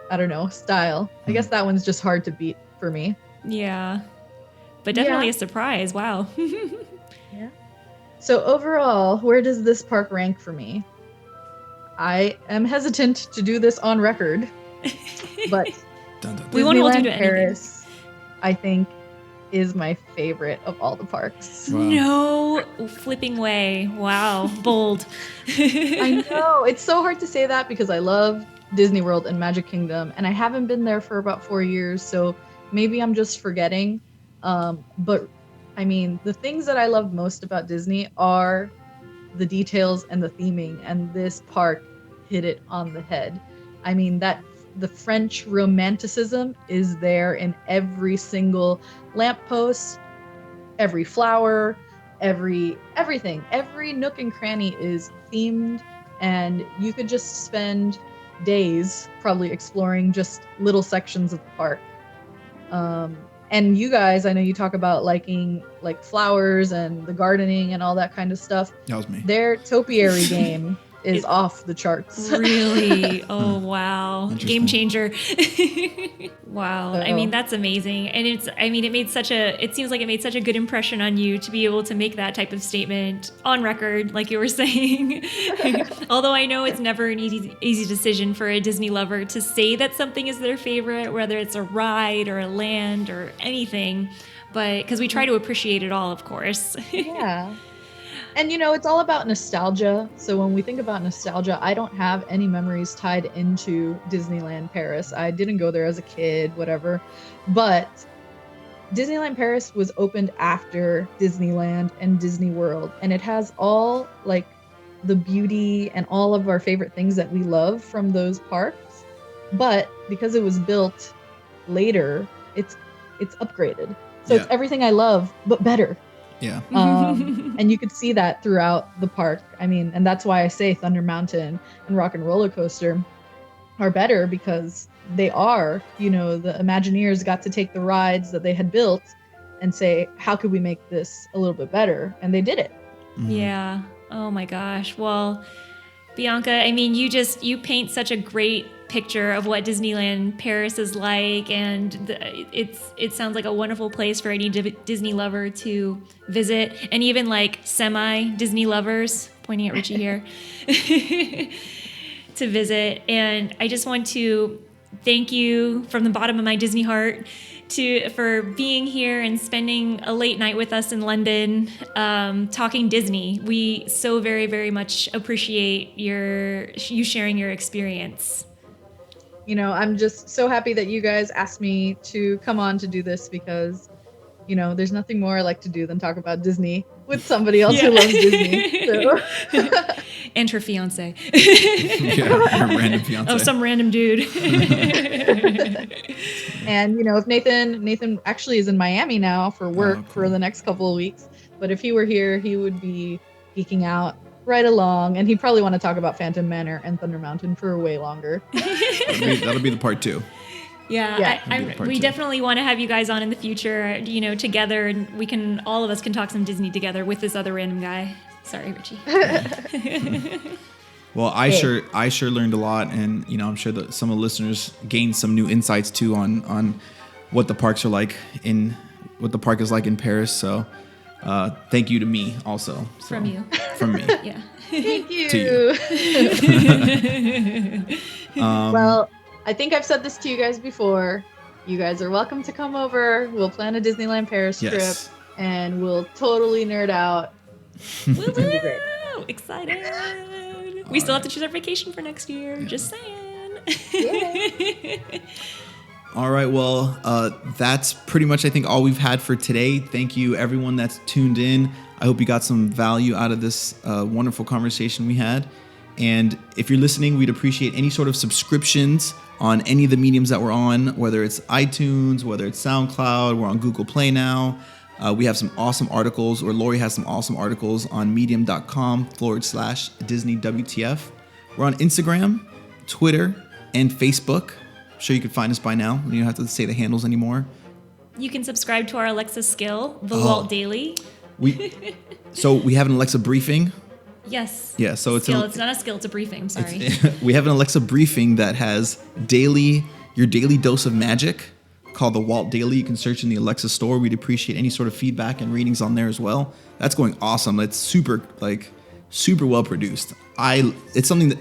I don't know, style. I guess that one's just hard to beat for me. Yeah. But definitely a surprise. Wow. Yeah. So overall, where does this park rank for me? I am hesitant to do this on record, but Dun, dun, dun. We won't hold you to Disneyland anything. Paris, I think, is my favorite of all the parks. Wow. No flipping way. Wow. Bold. I know. It's so hard to say that because I love Disney World and Magic Kingdom, and I haven't been there for about 4 years, so maybe I'm just forgetting. But I mean, the things that I love most about Disney are the details and the theming, and this park hit it on the head. I mean, that the French romanticism is there in every single lamppost, every flower, everything. Every nook and cranny is themed, and you could just spend days probably exploring just little sections of the park. And you guys, I know you talk about liking like flowers and the gardening and all that kind of stuff. That was me. Their topiary game is It- off the charts. Really? Oh, wow. Game Interesting. changer. Wow. I So- mean, that's amazing. And it seems like it made such a good impression on you to be able to make that type of statement on record, like you were saying. Although I know it's never an easy decision for a Disney lover to say that something is their favorite, whether it's a ride or a land or anything. But because we try to appreciate it all, of course. Yeah. And it's all about nostalgia. So when we think about nostalgia, I don't have any memories tied into Disneyland Paris. I didn't go there as a kid, whatever. But Disneyland Paris was opened after Disneyland and Disney World, and it has all like the beauty and all of our favorite things that we love from those parks. But because it was built later, it's upgraded. So it's Yeah. everything I love, but better. Yeah. And you could see that throughout the park. I mean, and that's why I say Thunder Mountain and Rock and Roller Coaster are better, because they are, the Imagineers got to take the rides that they had built and say, how could we make this a little bit better? And they did it. Yeah. Oh my gosh. Well, Bianca, I mean, you paint such a great picture of what Disneyland Paris is like, and it sounds like a wonderful place for any Disney lover to visit, and even like semi-Disney lovers, pointing at Richie here, to visit. And I just want to thank you from the bottom of my Disney heart for being here and spending a late night with us in London, talking Disney. We so very, very much appreciate you sharing your experience. I'm just so happy that you guys asked me to come on to do this, because, there's nothing more I like to do than talk about Disney with somebody else who loves Disney. So. And her fiance. Yeah. Her random fiance. Oh, some random dude. And if Nathan actually is in Miami now for work Oh, cool. for the next couple of weeks, but if he were here, he would be geeking out right along, and he'd probably want to talk about Phantom Manor and Thunder Mountain for way longer. That'll be the part 2. Yeah, Part we two. definitely want to have you guys on in the future, together, and all of us can talk some Disney together with this other random guy. Sorry, Richie. Well, I sure learned a lot, and I'm sure that some of the listeners gained some new insights too on what the parks are like what the park is like in Paris. So, thank you to me also. So, From you. From me. Yeah. Thank you. To Well, I think I've said this to you guys before. You guys are welcome to come over. We'll plan a Disneyland Paris Yes. trip, and we'll totally nerd out. Woo-woo! gonna be great. Excited. We still have to choose our vacation for next year. Just saying. All right. Well, that's pretty much, I think, all we've had for today. Thank you, everyone that's tuned in. I hope you got some value out of this wonderful conversation we had. And if you're listening, we'd appreciate any sort of subscriptions on any of the mediums that we're on, whether it's iTunes, whether it's SoundCloud. We're on Google Play now. We have some awesome articles, or Lori has some awesome articles on medium.com/DisneyWTF. We're on Instagram, Twitter, and Facebook. I'm sure you can find us by now. You don't have to say the handles anymore. You can subscribe to our Alexa skill, the Walt Daily. So we have an Alexa briefing. Yes. Yeah, so it's skill. It's not a skill, it's a briefing. Sorry. we have an Alexa briefing that has your daily dose of magic, called the Walt Daily. You can search in the Alexa store. We'd appreciate any sort of feedback and readings on there as well. That's going awesome. It's super well produced. It's something that,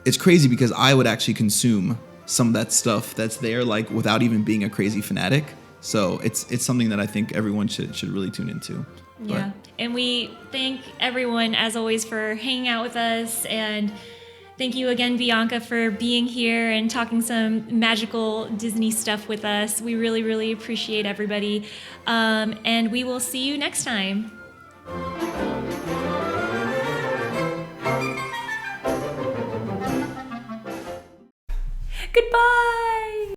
it's crazy because I would actually consume some of that stuff that's there, like, without even being a crazy fanatic. So it's something that I think everyone should really tune into. Yeah. And we thank everyone, as always, for hanging out with us. And thank you again, Bianca, for being here and talking some magical Disney stuff with us. We really, really appreciate everybody. And we will see you next time.